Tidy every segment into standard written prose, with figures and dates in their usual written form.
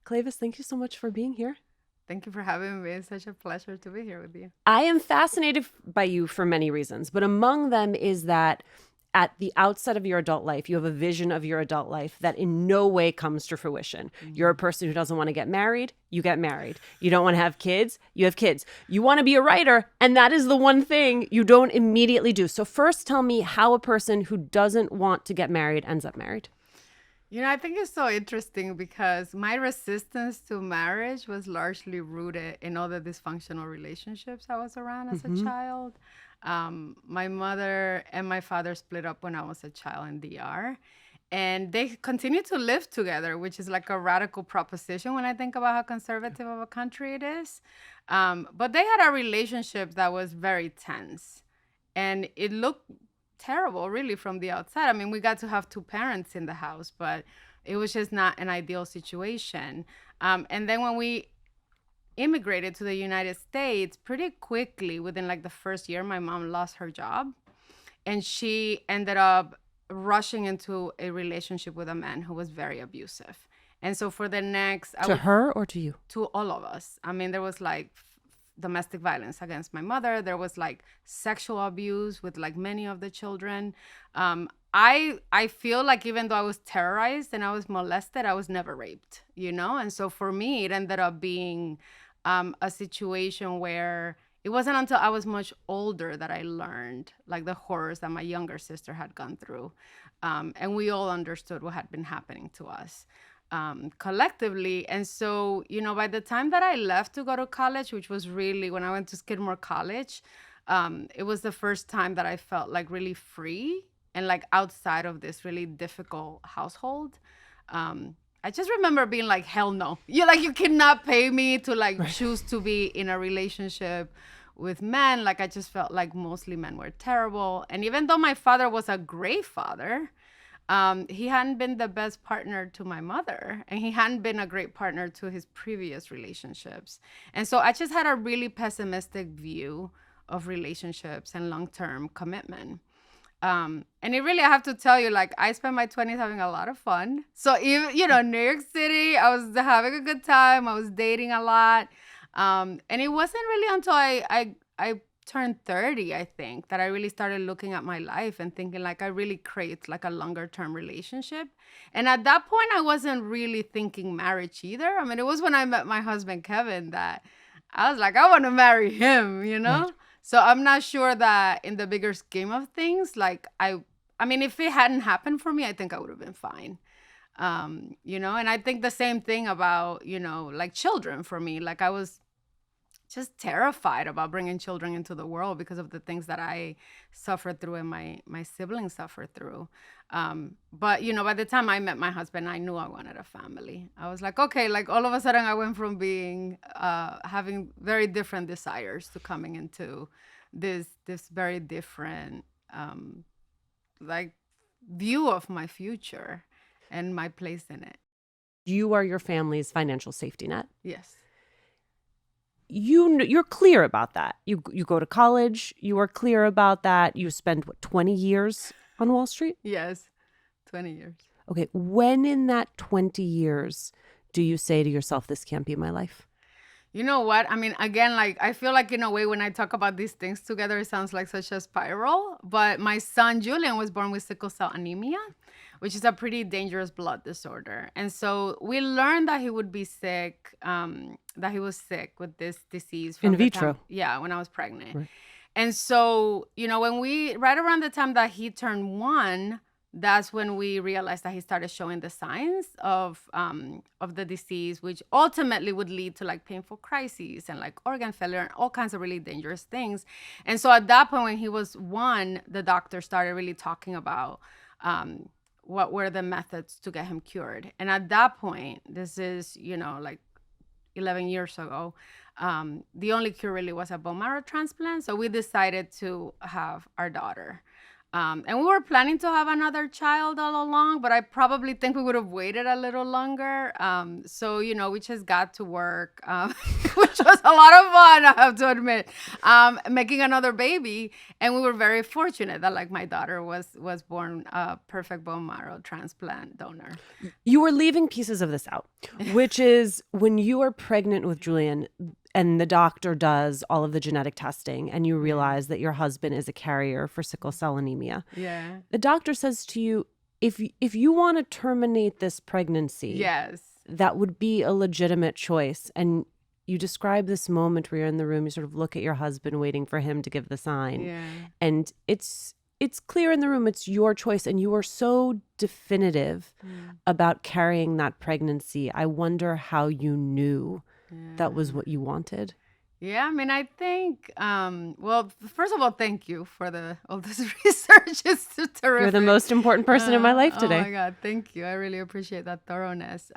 Cleyvis, thank you so much for being here. Thank you for having me. It's such a pleasure to be here with you. I am fascinated by you for many reasons, but among them is that at the outset of your adult life, you have a vision of your adult life that in no way comes to fruition. You're a person who doesn't want to get married, you get married. You don't want to have kids, you have kids. You want to be a writer, and that is the one thing you don't immediately do. So first tell me how a person who doesn't want to get married ends up married. I think it's so interesting because my resistance to marriage was largely rooted in all the dysfunctional relationships I was around as a child. My mother and my father split up when I was a child in DR. And they continue to live together, which is like a radical proposition when I think about how conservative of a country it is. But they had a relationship that was very tense. And it looked terrible, really, from the outside. I mean, we got to have two parents in the house, but it was just not an ideal situation. And then when we immigrated to the United States, pretty quickly, within like the first year, my mom lost her job. And she ended up rushing into a relationship with a man who was very abusive. And so for the next... To her or to you? To all of us. I mean, there was like domestic violence against my mother. There was like sexual abuse with like many of the children. I feel like even though I was terrorized and I was molested, I was never raped, And so for me, it ended up being a situation where it wasn't until I was much older that I learned like the horrors that my younger sister had gone through. And we all understood what had been happening to us. Collectively. And so, by the time that I left to go to college, which was really when I went to Skidmore College, it was the first time that I felt like really free and like outside of this really difficult household. I just remember being like, hell no. You cannot pay me to like choose to be in a relationship with men. Like I just felt like mostly men were terrible. And even though my father was a great father, he hadn't been the best partner to my mother, and he hadn't been a great partner to his previous relationships. And so I just had a really pessimistic view of relationships and long-term commitment. And it really, I have to tell you, like, I spent my 20s having a lot of fun. So even, New York City, I was having a good time. I was dating a lot. And it wasn't really until I turned 30, I think, that I really started looking at my life and thinking like I really crave like a longer term relationship. And at that point, I wasn't really thinking marriage either. I mean, it was when I met my husband, Kevin, that I was like, I want to marry him, Right. So I'm not sure that in the bigger scheme of things, like I mean, if it hadn't happened for me, I think I would have been fine. And I think the same thing about, like children for me. Like I was just terrified about bringing children into the world because of the things that I suffered through and my siblings suffered through. But, by the time I met my husband, I knew I wanted a family. I was like, okay, like all of a sudden I went from being, having very different desires to coming into this very different, like view of my future and my place in it. You are your family's financial safety net. Yes. You're clear about that. You go to college. You are clear about that. You spend 20 years on Wall Street? Yes, 20 years. Okay. When in that 20 years do you say to yourself, this can't be my life? You know what? I mean, again, like I feel like in a way when I talk about these things together, it sounds like such a spiral. But my son, Julian, was born with sickle cell anemia, which is a pretty dangerous blood disorder. And so we learned that he would be sick, that he was sick with this disease. In vitro. When I was pregnant. Right. And so, right around the time that he turned 1, that's when we realized that he started showing the signs of the disease, which ultimately would lead to like painful crises and like organ failure and all kinds of really dangerous things. And so at that point, when he was 1, the doctor started really talking about what were the methods to get him cured. And at that point, this is, like 11 years ago, the only cure really was a bone marrow transplant. So we decided to have our daughter. And we were planning to have another child all along, but I probably think we would have waited a little longer. So, we just got to work, which was a lot of fun, I have to admit, making another baby. And we were very fortunate that like my daughter was born a perfect bone marrow transplant donor. You were leaving pieces of this out, which is when you are pregnant with Julian and the doctor does all of the genetic testing and you realize that your husband is a carrier for sickle cell anemia. Yeah. The doctor says to you, if you want to terminate this pregnancy, yes, that would be a legitimate choice. And you describe this moment where you're in the room, you sort of look at your husband waiting for him to give the sign. Yeah. And it's clear in the room, it's your choice. And you are so definitive about carrying that pregnancy. I wonder how you knew that was what you wanted. Yeah, I mean, I think, well, first of all, thank you for all this research. It's terrific. You're the most important person in my life today. Oh my God, thank you. I really appreciate that thoroughness.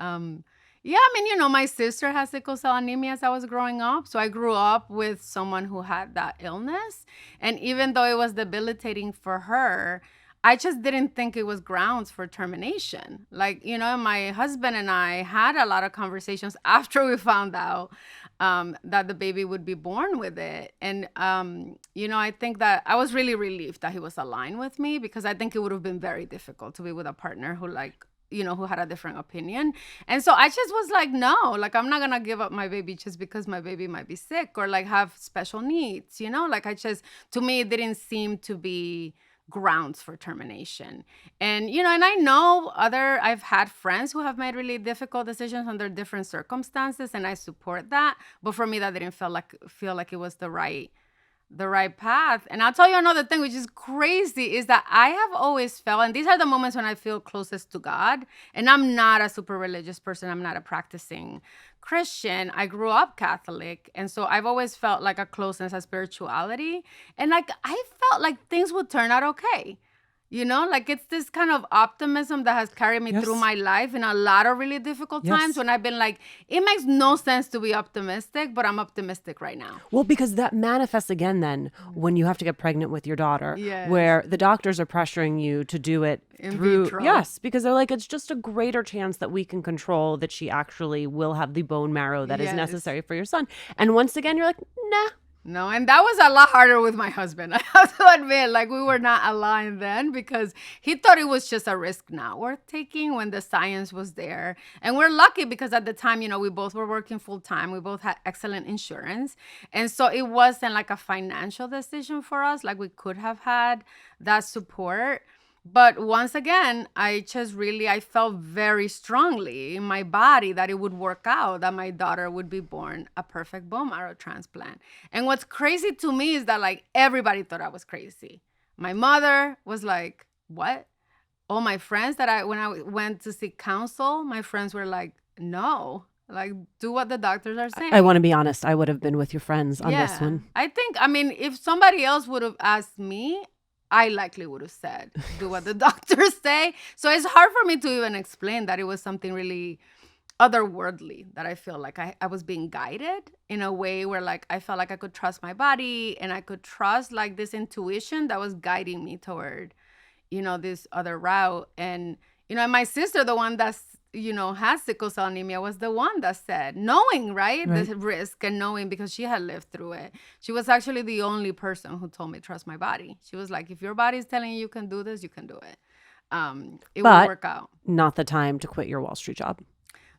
Yeah, I mean, my sister has sickle cell anemia as I was growing up. So I grew up with someone who had that illness. And even though it was debilitating for her, I just didn't think it was grounds for termination. Like, my husband and I had a lot of conversations after we found out that the baby would be born with it. And, I think that I was really relieved that he was aligned with me, because I think it would have been very difficult to be with a partner who who had a different opinion. And so I just was like, no, like, I'm not going to give up my baby just because my baby might be sick or like have special needs, like to me, it didn't seem to be grounds for termination. And, and I know I've had friends who have made really difficult decisions under different circumstances, and I support that. But for me, that didn't feel like it was the right path. And I'll tell you another thing, which is crazy, is that I have always felt, and these are the moments when I feel closest to God, and I'm not a super religious person. I'm not a practicing Christian. I grew up Catholic. And so I've always felt like a closeness, a spirituality. And like, I felt like things would turn out okay. Like it's this kind of optimism that has carried me through my life in a lot of really difficult times when I've been like, it makes no sense to be optimistic, but I'm optimistic right now. Well, because that manifests again then when you have to get pregnant with your daughter, where the doctors are pressuring you to do it through vitro. Yes, because they're like, it's just a greater chance that we can control that she actually will have the bone marrow that is necessary for your son. And once again, you're like, nah. No, and that was a lot harder with my husband. I have to admit, like, we were not aligned then, because he thought it was just a risk not worth taking when the science was there. And we're lucky because at the time, we both were working full time. We both had excellent insurance. And so it wasn't like a financial decision for us. Like, we could have had that support. But once again, I felt very strongly in my body that it would work out, that my daughter would be born a perfect bone marrow transplant. And what's crazy to me is that like everybody thought I was crazy. My mother was like, what? All my friends when I went to seek counsel, my friends were like, no, like do what the doctors are saying. I want to be honest. I would have been with your friends on this one. I mean, if somebody else would have asked me, I likely would have said, do what the doctors say. So it's hard for me to even explain that it was something really otherworldly, that I feel like I was being guided in a way where like I felt like I could trust my body and I could trust like this intuition that was guiding me toward, this other route. And, and my sister, the one that's, has sickle cell anemia, was the one that said, knowing, right, the risk and knowing, because she had lived through it. She was actually the only person who told me, trust my body. She was like, if your body's telling you can do this, you can do it. It will work out. Not the time to quit your Wall Street job.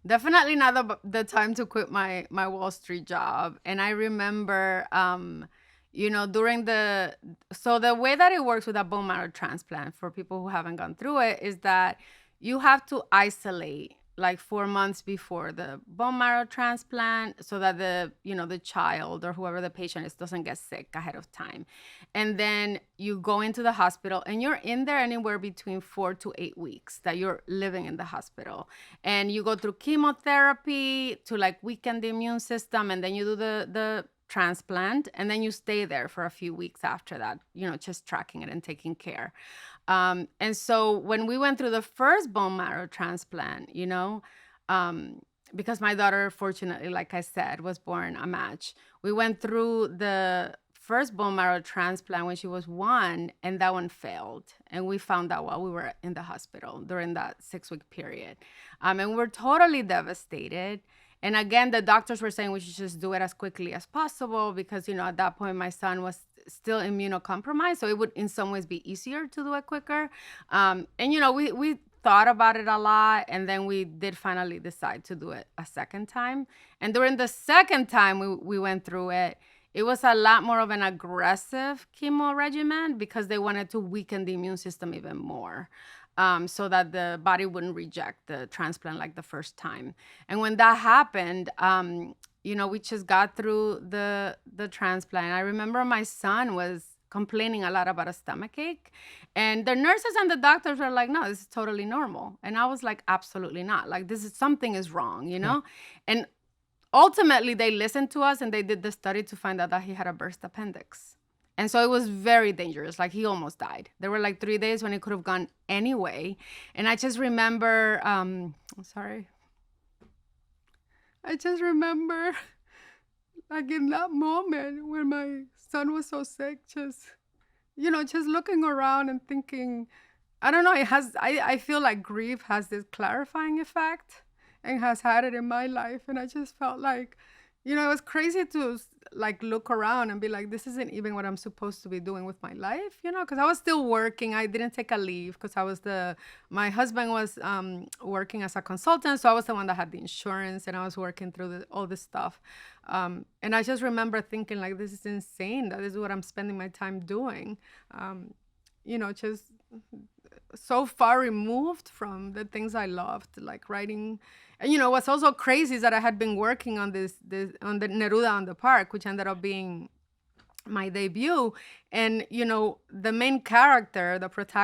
Definitely not the time to quit my Wall Street job. And I remember, during so the way that it works with a bone marrow transplant for people who haven't gone through it is that you have to isolate like 4 months before the bone marrow transplant so that the child or whoever the patient is doesn't get sick ahead of time. And then you go into the hospital and you're in there anywhere between 4 to 8 weeks that you're living in the hospital. And you go through chemotherapy to like weaken the immune system, and then you do the transplant, and then you stay there for a few weeks after that, just tracking it and taking care. And so when we went through the first bone marrow transplant, because my daughter, fortunately, like I said, was born a match, we went through the first bone marrow transplant when she was 1, and that one failed. And we found out while we were in the hospital during that 6-week period. And we're totally devastated. And again, the doctors were saying we should just do it as quickly as possible because, at that point, my son was still immunocompromised. So it would in some ways be easier to do it quicker. And, we thought about it a lot. And then we did finally decide to do it a second time. And during the second time we went through it, it was a lot more of an aggressive chemo regimen because they wanted to weaken the immune system even more. So that the body wouldn't reject the transplant like the first time. And when that happened, we just got through the transplant. I remember my son was complaining a lot about a stomach ache. And the nurses and the doctors were like, no, this is totally normal. And I was like, absolutely not. Like, something is wrong, Yeah. And ultimately, they listened to us and they did the study to find out that he had a burst appendix. And so it was very dangerous. Like, he almost died. There were like 3 days when it could have gone anyway. And I just remember, I just remember, like, in that moment when my son was so sick, just looking around and thinking, I don't know, I feel like grief has this clarifying effect and has had it in my life. And I just felt like, it was crazy to like look around and be like, this isn't even what I'm supposed to be doing with my life, because I was still working. I didn't take a leave because my husband was working as a consultant. So I was the one that had the insurance and I was working through all this stuff. And I just remember thinking like, this is insane. That is what I'm spending my time doing. Just so far removed from the things I loved, like writing. And what's also crazy is that I had been working on this on the Neruda on the Park, which ended up being my debut. And the main character,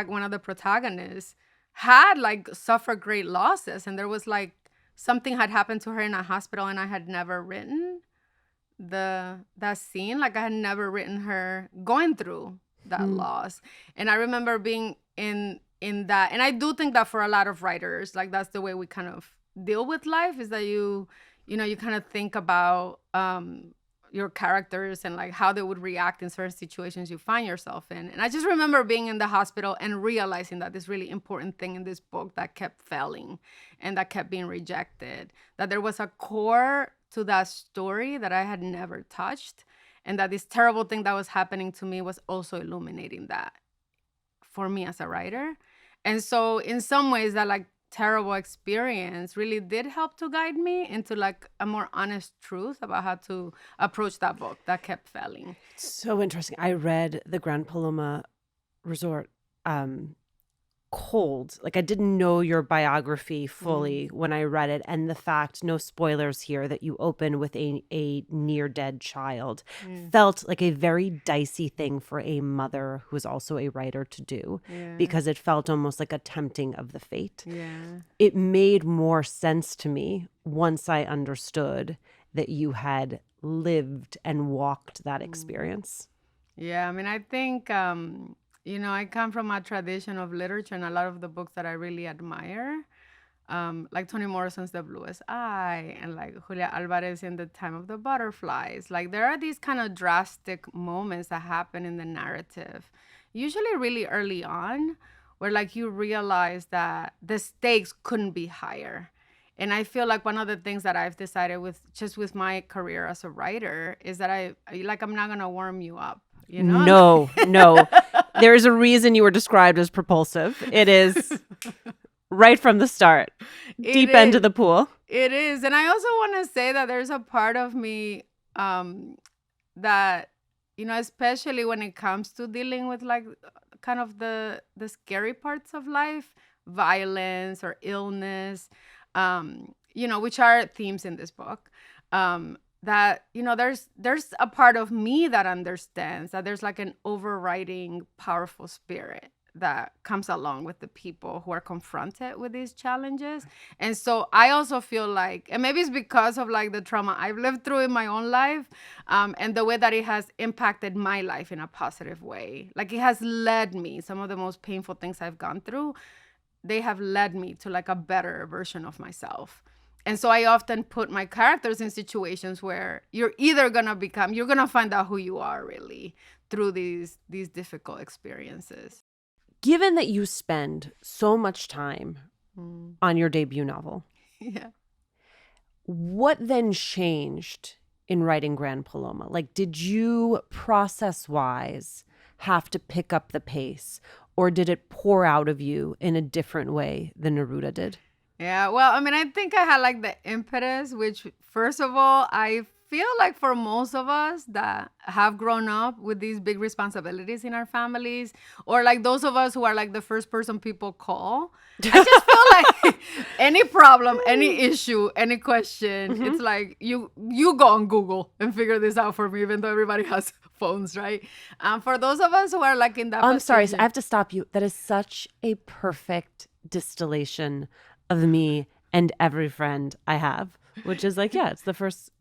one of the protagonists, had like suffered great losses, and there was like something had happened to her in a hospital, and I had never written that scene. Like, I had never written her going through that loss. And I remember being in that, and I do think that for a lot of writers, like, that's the way we kind of deal with life, is that you kind of think about your characters and like how they would react in certain situations you find yourself in. And I just remember being in the hospital and realizing that this really important thing in this book that kept failing and that kept being rejected, that there was a core to that story that I had never touched, and that this terrible thing that was happening to me was also illuminating that for me as a writer. And so in some ways that like terrible experience really did help to guide me into like a more honest truth about how to approach that book that kept failing. So interesting. I read the Grand Paloma Resort cold. Like, I didn't know your biography fully when I read it. And the fact, no spoilers here, that you open with a near dead child felt like a very dicey thing for a mother who is also a writer to do, because it felt almost like a tempting of the fate. Yeah. It made more sense to me once I understood that you had lived and walked that experience. Yeah, I mean, I think I come from a tradition of literature, and a lot of the books that I really admire, like Toni Morrison's The Bluest Eye, and like Julia Alvarez in The Time of the Butterflies. Like, there are these kind of drastic moments that happen in the narrative, usually really early on, where like you realize that the stakes couldn't be higher. And I feel like one of the things that I've decided with my career as a writer is that I'm not gonna warm you up. No. There's a reason you were described as propulsive. It is right from the start. Deep end of the pool. It is. And I also want to say that there's a part of me that, especially when it comes to dealing with like kind of the scary parts of life, violence or illness, which are themes in this book, that there's a part of me that understands that there's like an overriding powerful spirit that comes along with the people who are confronted with these challenges. And so I also feel like, and maybe it's because of like the trauma I've lived through in my own life, and the way that it has impacted my life in a positive way. Like, it has led me, some of the most painful things I've gone through, they have led me to like a better version of myself. And so I often put my characters in situations where you're either going to find out who you are really through these difficult experiences. Given that you spend so much time on your debut novel, Yeah. what then changed in writing Grand Paloma? Like, did you process-wise have to pick up the pace, or did it pour out of you in a different way than Neruda did? Yeah, well, I mean, I think I had like the impetus, which first of all, I feel like for most of us that have grown up with these big responsibilities in our families, or like those of us who are like the first person people call, I just feel like any problem, any issue, any question, it's like you go on Google and figure this out for me, even though everybody has phones, right? For those of us who are like in that I'm sorry, position- I have to stop you. That is such a perfect distillation of me and every friend I have, which is like, yeah, it's the first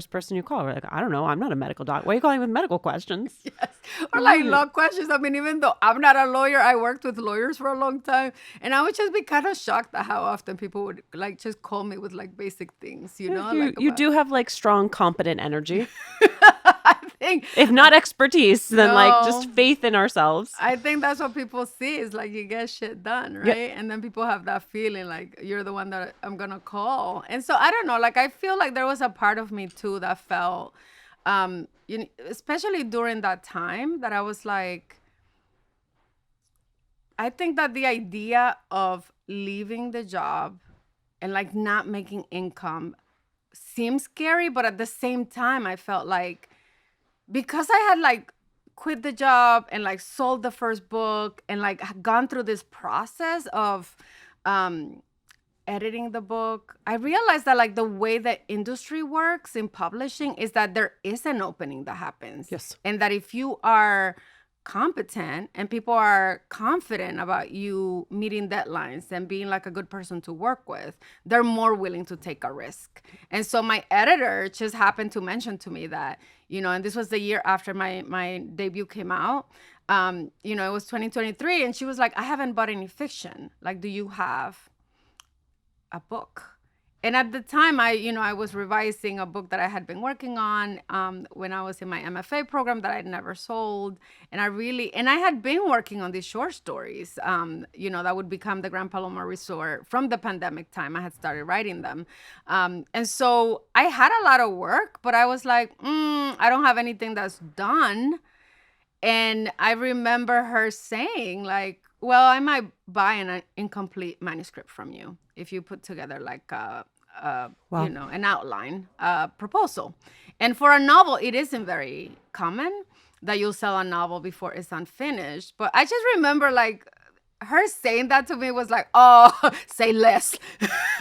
person you call. We're like, I don't know, I'm not a medical doctor. Why are you calling with medical questions? Yes. Or like law questions. I mean, even though I'm not a lawyer, I worked with lawyers for a long time. And I would just be kind of shocked at how often people would like just call me with like basic things, you know? You do have like strong, competent energy. I think If not expertise, then like No. just faith in ourselves. I think that's what people see is like you get shit done, right? And then people have that feeling like you're the one that I'm gonna call. And so I don't know, like I feel like there was a part of me too that felt, especially during that time, that I was like, I think that the idea of leaving the job and like not making income seems scary, but at the same time, I felt like because I had like quit the job and like sold the first book and like gone through this process of editing the book, I realized that like the way that industry works in publishing is that there is an opening that happens. Yes. And that if you are competent and people are confident about you meeting deadlines and being like a good person to work with, they're more willing to take a risk. And so my editor just happened to mention to me that, and this was the year after my debut came out, it was 2023. And she was like, I haven't bought any fiction. Like, do you have a book? And at the time, I was revising a book that I had been working on when I was in my MFA program that I'd never sold. And I had been working on these short stories, that would become the Grand Paloma Resort from the pandemic time. I had started writing them. And so I had a lot of work, but I was like, I don't have anything that's done. And I remember her saying like, well, I might buy an incomplete manuscript from you if you put together like an outline, proposal. And for a novel, it isn't very common that you'll sell a novel before it's unfinished. But I just remember like her saying that to me was like, oh, say less.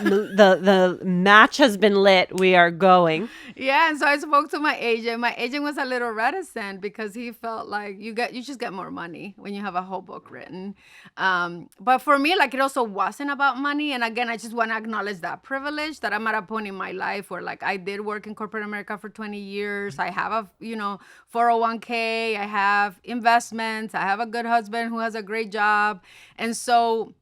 The match has been lit. We are going. Yeah, and so I spoke to my agent. My agent was a little reticent because he felt like you just get more money when you have a whole book written. But for me, like it also wasn't about money. And again, I just want to acknowledge that privilege that I'm at a point in my life where like I did work in corporate America for 20 years. I have a 401k. I have investments. I have a good husband who has a great job. And so,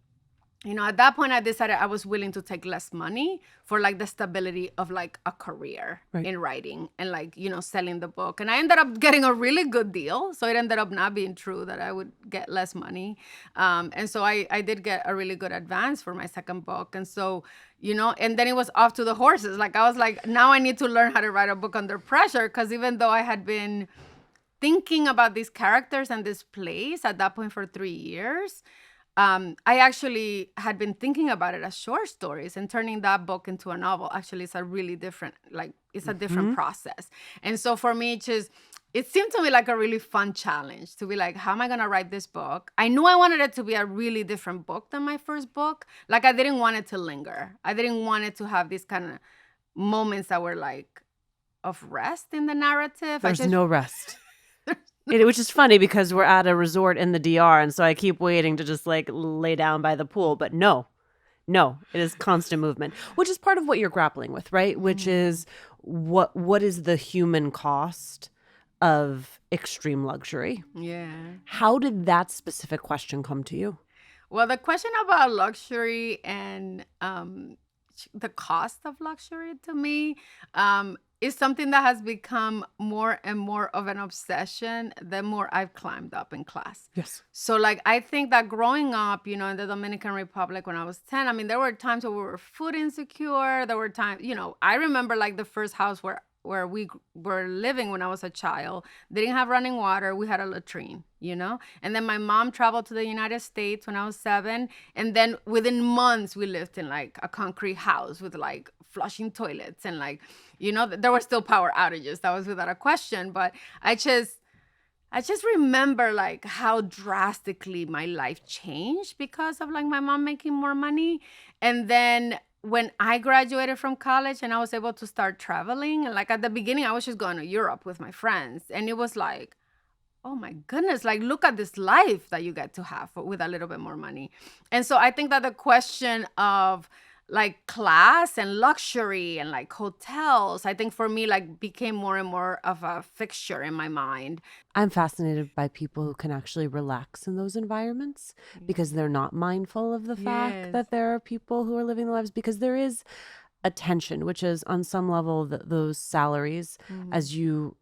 at that point, I decided I was willing to take less money for like the stability of like a career in writing and like, selling the book. And I ended up getting a really good deal. So it ended up not being true that I would get less money. And so I did get a really good advance for my second book. And so, and then it was off to the horses. Like I was like, now I need to learn how to write a book under pressure. Because even though I had been thinking about these characters and this place at that point for 3 years, I actually had been thinking about it as short stories, and turning that book into a novel actually is a really different, it's a different process. And so for me, it seemed to me like a really fun challenge to be like, how am I going to write this book? I knew I wanted it to be a really different book than my first book. Like I didn't want it to linger. I didn't want it to have these kind of moments that were like of rest in the narrative. There's no rest. Which is funny because we're at a resort in the DR, and so I keep waiting to just like lay down by the pool. But no, it is constant movement, which is part of what you're grappling with, right? Which is what is the human cost of extreme luxury? Yeah. How did that specific question come to you? Well, the question about luxury and the cost of luxury to me is something that has become more and more of an obsession the more I've climbed up in class. Yes. So like, I think that growing up, you know, in the Dominican Republic when I was 10, I mean, there were times where we were food insecure. There were times, you know, I remember like the first house where we were living when I was a child, they didn't have running water. We had a latrine, you know? And then my mom traveled to the United States when I was 7. And then within months, we lived in like a concrete house with like flushing toilets and like, you know, there were still power outages. That was without a question. But I just remember like how drastically my life changed because of like my mom making more money. And then when I graduated from college and I was able to start traveling, and like at the beginning, I was just going to Europe with my friends. And it was like, oh my goodness, like look at this life that you get to have with a little bit more money. And so I think that the question of like class and luxury and like hotels, I think for me like became more and more of a fixture in my mind. I'm fascinated by people who can actually relax in those environments because they're not mindful of the fact that there are people who are living their lives, because there is a tension, which is on some level those salaries, as you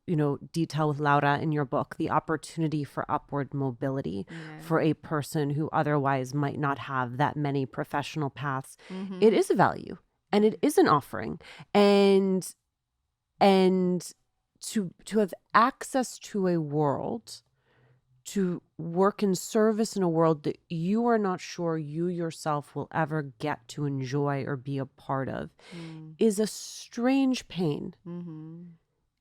detail with Laura in your book, the opportunity for upward mobility for a person who otherwise might not have that many professional paths. It is a value and it is an offering, and to have access to a world, to work in service in a world that you are not sure you yourself will ever get to enjoy or be a part of is a strange pain.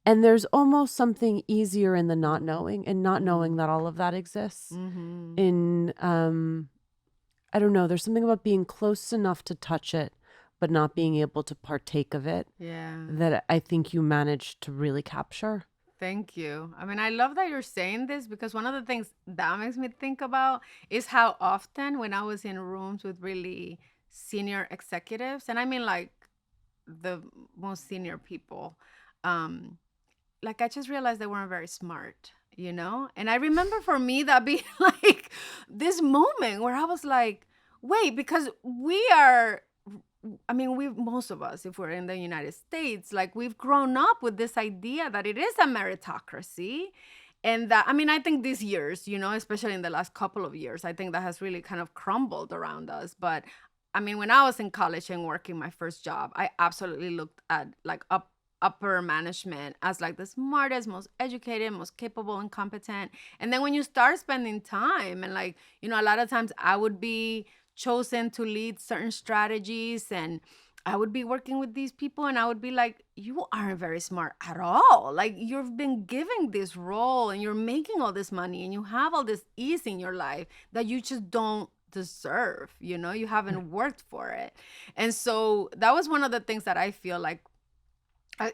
And there's almost something easier in the not knowing, and not knowing that all of that exists. In, I don't know, there's something about being close enough to touch it, but not being able to partake of it that I think you managed to really capture. Thank you. I mean, I love that you're saying this, because one of the things that makes me think about is how often when I was in rooms with really senior executives, and I mean like the most senior people, like I just realized they weren't very smart, you know? And I remember for me that being like this moment where I was like, wait, because most of us, if we're in the United States, like we've grown up with this idea that it is a meritocracy. And that, I mean, I think these years, you know, especially in the last couple of years, I think that has really kind of crumbled around us. But I mean, when I was in college and working my first job, I absolutely looked at like upper management as like the smartest, most educated, most capable and competent. And then when you start spending time and like, you know, a lot of times I would be chosen to lead certain strategies, and I would be working with these people and I would be like, you aren't very smart at all. Like, you've been given this role and you're making all this money and you have all this ease in your life that you just don't deserve, you know, you haven't worked for it. And so that was one of the things that I feel like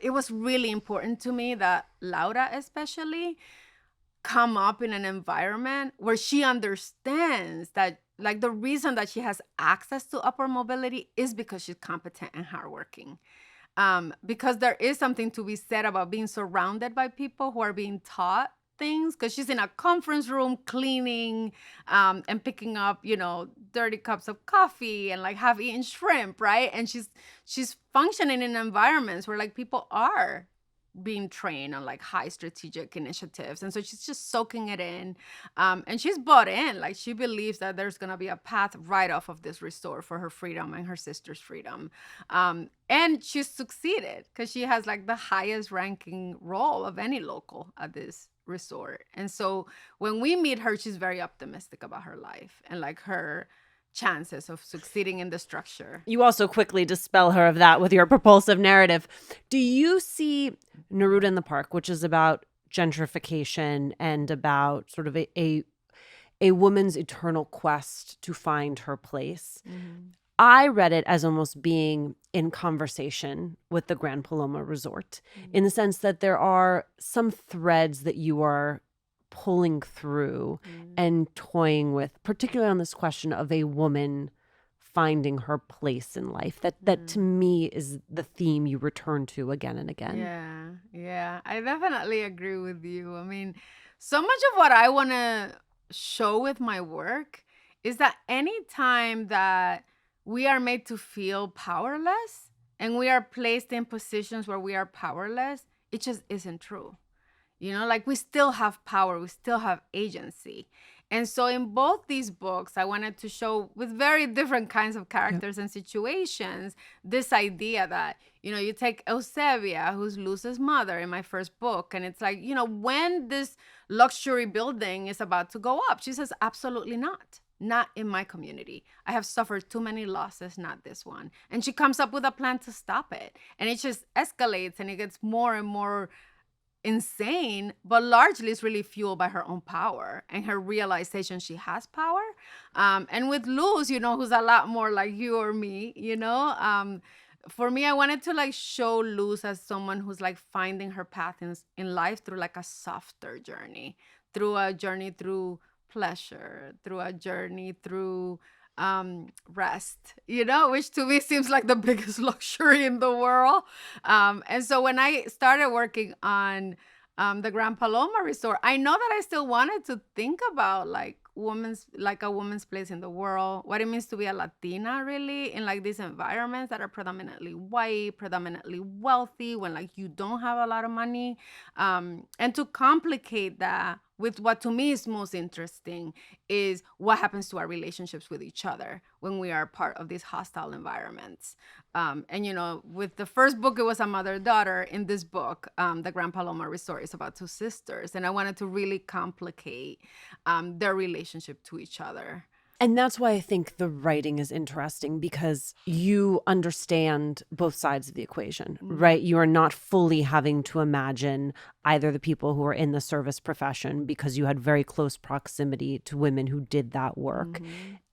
it was really important to me that Laura especially come up in an environment where she understands that like the reason that she has access to upper mobility is because she's competent and hardworking. Because there is something to be said about being surrounded by people who are being taught things, because she's in a conference room cleaning and picking up, you know, dirty cups of coffee and like have eaten shrimp, right? And she's functioning in environments where like people are being trained on like high strategic initiatives, and so she's just soaking it in, and she's bought in. Like, she believes that there's gonna be a path right off of this resort for her freedom and her sister's freedom, and she's succeeded because she has like the highest ranking role of any local at this resort. And so when we meet her, she's very optimistic about her life and like her chances of succeeding in the structure. You also quickly dispel her of that with your propulsive narrative. Do you see Neruda in the Park, which is about gentrification and about sort of a woman's eternal quest to find her place? I read it as almost being in conversation with the Grand Paloma Resort, in the sense that there are some threads that you are pulling through and toying with, particularly on this question of a woman finding her place in life. That to me is the theme you return to again and again. Yeah, I definitely agree with you. I mean, so much of what I want to show with my work is that anytime that we are made to feel powerless and we are placed in positions where we are powerless, it just isn't true. Like we still have power, we still have agency. And so in both these books, I wanted to show with very different kinds of characters and situations, this idea that, you take Eusebia, who's Luz's mother in my first book, and it's like, when this luxury building is about to go up, she says, absolutely not in my community. I have suffered too many losses, not this one. And she comes up with a plan to stop it. And it just escalates and it gets more and more insane, but largely it's really fueled by her own power and her realization she has power. And with Luz, who's a lot more like you or me, for me, I wanted to like show Luz as someone who's like finding her path in life through like a softer journey, through a journey through pleasure, through a journey through rest, which to me seems like the biggest luxury in the world. And so when I started working on the Grand Paloma Resort, I know that I still wanted to think about like a woman's place in the world, what it means to be a Latina really in like these environments that are predominantly white, predominantly wealthy, when like you don't have a lot of money, and to complicate that with what to me is most interesting is what happens to our relationships with each other when we are part of these hostile environments. And with the first book, it was a mother-daughter. In this book, the Grand Paloma Resort is about two sisters. And I wanted to really complicate their relationship to each other. And that's why I think the writing is interesting, because you understand both sides of the equation, right? You are not fully having to imagine either the people who are in the service profession, because you had very close proximity to women who did that work.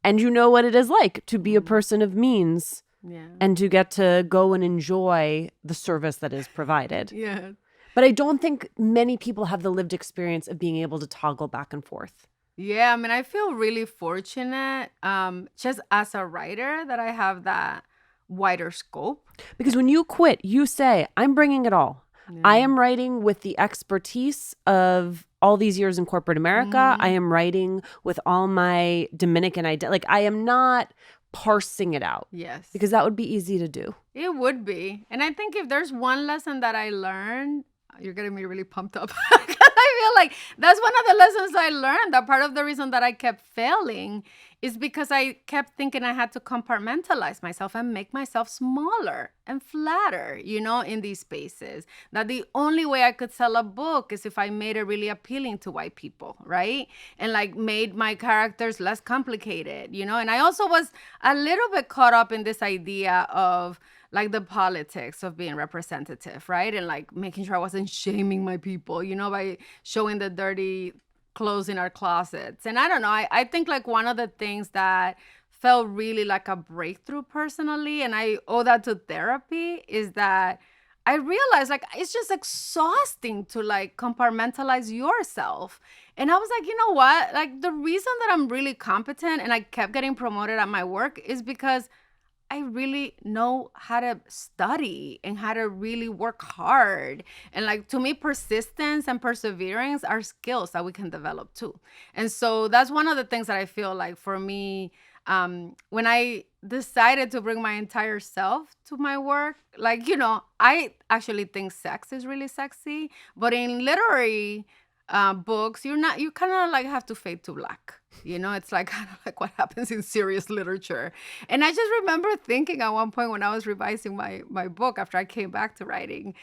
And you know what it is like to be a person of means and to get to go and enjoy the service that is provided. Yeah. But I don't think many people have the lived experience of being able to toggle back and forth. Yeah, I mean, I feel really fortunate just as a writer that I have that wider scope. Because when you quit, you say, I'm bringing it all. Yeah. I am writing with the expertise of all these years in corporate America. I am writing with all my Dominican identity. Like, I am not parsing it out. Yes. Because that would be easy to do. It would be. And I think if there's one lesson that I learned, you're getting me really pumped up. I feel like that's one of the lessons I learned. That part of the reason that I kept failing is because I kept thinking I had to compartmentalize myself and make myself smaller and flatter, in these spaces. That the only way I could sell a book is if I made it really appealing to white people, right? And like made my characters less complicated, And I also was a little bit caught up in this idea of like the politics of being representative, right? And like making sure I wasn't shaming my people, by showing the dirty clothes in our closets. And I don't know, I think like one of the things that felt really like a breakthrough personally, and I owe that to therapy, is that I realized like it's just exhausting to like compartmentalize yourself. And I was like, you know what? Like the reason that I'm really competent and I kept getting promoted at my work is because I really know how to study and how to really work hard. And like, to me, persistence and perseverance are skills that we can develop too. And so that's one of the things that I feel like for me, when I decided to bring my entire self to my work, like, I actually think sex is really sexy, but in literary books, you kind of like have to fade to black. It's like kind of like what happens in serious literature. And I just remember thinking at one point when I was revising my book after I came back to writing,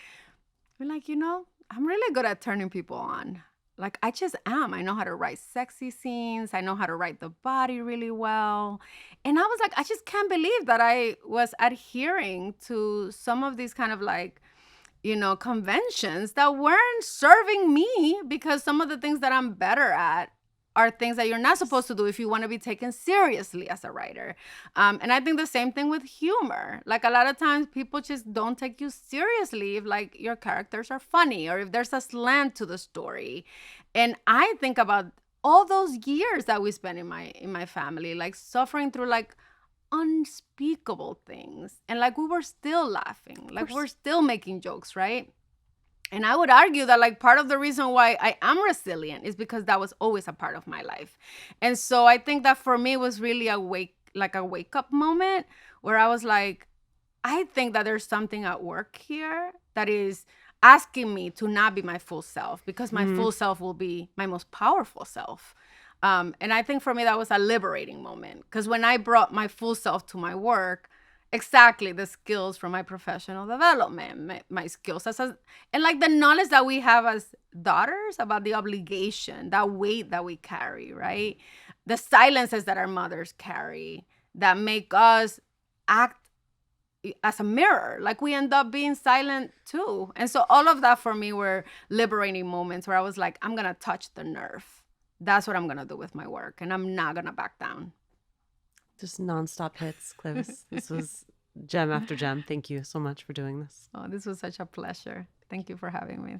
I'm like, I'm really good at turning people on. Like, I just am. I know how to write sexy scenes. I know how to write the body really well. And I was like, I just can't believe that I was adhering to some of these kind of like, conventions that weren't serving me, because some of the things that I'm better at are things that you're not supposed to do if you want to be taken seriously as a writer. And I think the same thing with humor. Like a lot of times people just don't take you seriously if like your characters are funny or if there's a slant to the story. And I think about all those years that we spent in my family, like suffering through like unspeakable things. And like we were still laughing, like we're still making jokes, right? And I would argue that like part of the reason why I am resilient is because that was always a part of my life. And so I think that for me it was really like a wake up moment where I was like, I think that there's something at work here that is asking me to not be my full self, because my full self will be my most powerful self. And I think for me, that was a liberating moment, because when I brought my full self to my work, exactly the skills from my professional development, my skills and like the knowledge that we have as daughters about the obligation, that weight that we carry, right? The silences that our mothers carry that make us act as a mirror, like we end up being silent too. And so all of that for me were liberating moments where I was like, I'm gonna touch the nerve. That's what I'm gonna do with my work, and I'm not gonna back down. Just nonstop hits, Cleyvis. This was gem after gem. Thank you so much for doing this. Oh, this was such a pleasure. Thank you for having me.